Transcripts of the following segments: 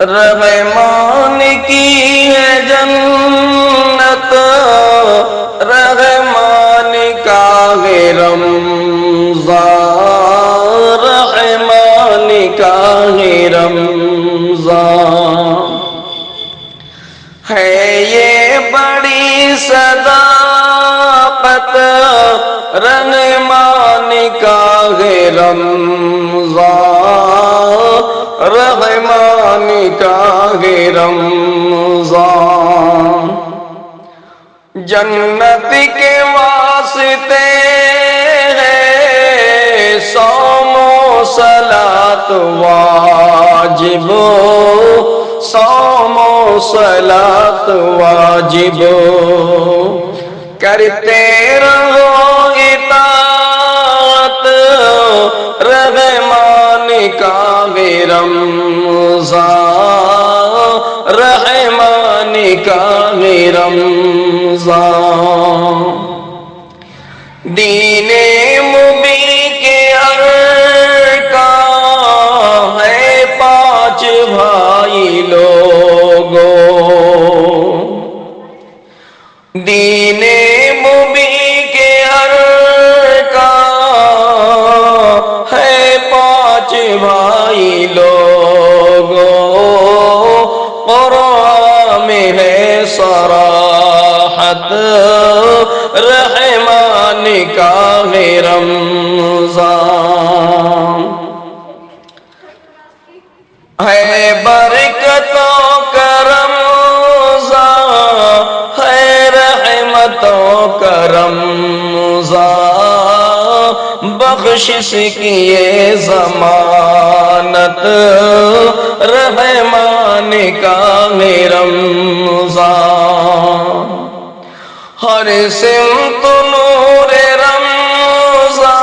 رحمان کی ہے جنت، رحمان کا ہے رمضان، رحمان کا ہے رمضان، ہے یہ بڑی صداقت، رحمان کا ہے رمضان، رحمان کا ہے رمضان، جنت کے واسطے ہے صوم و صلاۃ واجب، صوم و صلاۃ واجب، کرتے رہو اطاعت، رحمان کا ہے رمضان، رحمان کا ہے رمضان، دین مبین کے ارکان ہے پانچ بھائی لوگوں، دین مبین کے ارکان ہے پانچ بھائی لوگوں، قرآن میں ہے صراحت، رحمان کا ہے رمضان، ہے برکت و کرم رمضان، ہے رحمت و کرم رمضان، بخشش کی یہ ضمانت، رحمان کا ہے رمضان، ہر سمت نور رمضان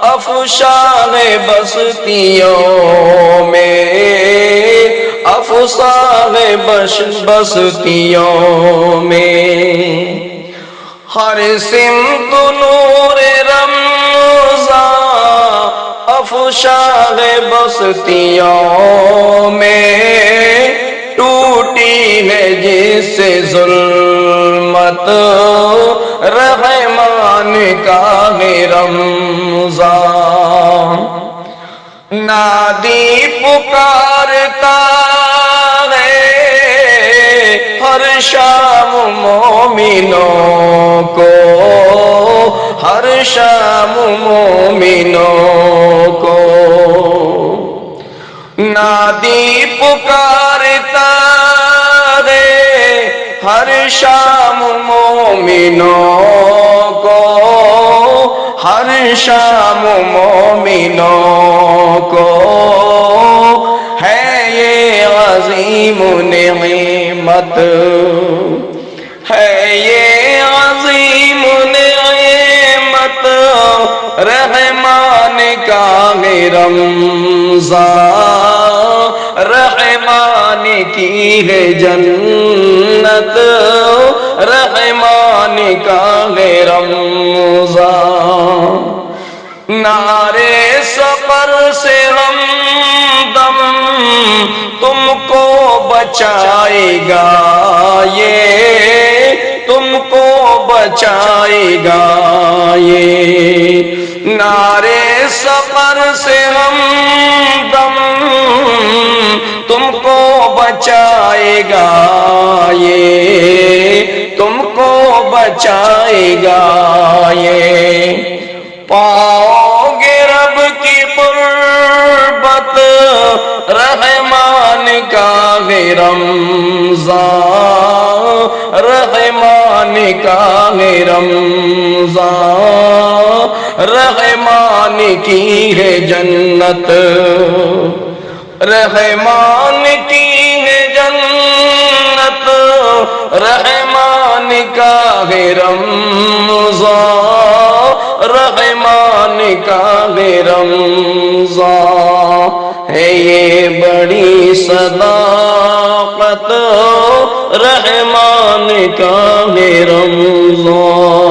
افشان بستیوں میں، افشان بستیوں میں، ہر سمت نور رمضان افشان بستیوں میں، ٹوٹی ہے جس سے ظلمت، رحمان کا ہے رمضان، نادی پکارتا ہے ہر شام مومنوں کو، ہر شام مومنوں کو، نادی پکارتا ہے ہر شام مومنوں کو، ہر شام مومنوں کو، ہے یہ عظیم نعمت، ہے یہ عظیم نعمت، رحمان کا ہے رمضان، رحمان کی ہے جنت، رحمان کا ہے رمضان، نعرے سفر سے ہمدم تم کو بچائے گا، یہ تم کو بچائے گا، یہ نعرے سفر سے ہمدم تم کو بچائے گا، یہ تم کو بچائے گا، یہ پاؤ گے رب کی قربت، رحمان کا ہے رمضان، رحمان کا ہے رمضان، رحمان کی ہے جنت، رحمان کی ہے جنت، رحمان کا ہے رمضان، رحمان کا ہے رمضان، ہے یہ بڑی صداقت، رحمان کا ہے رمضان۔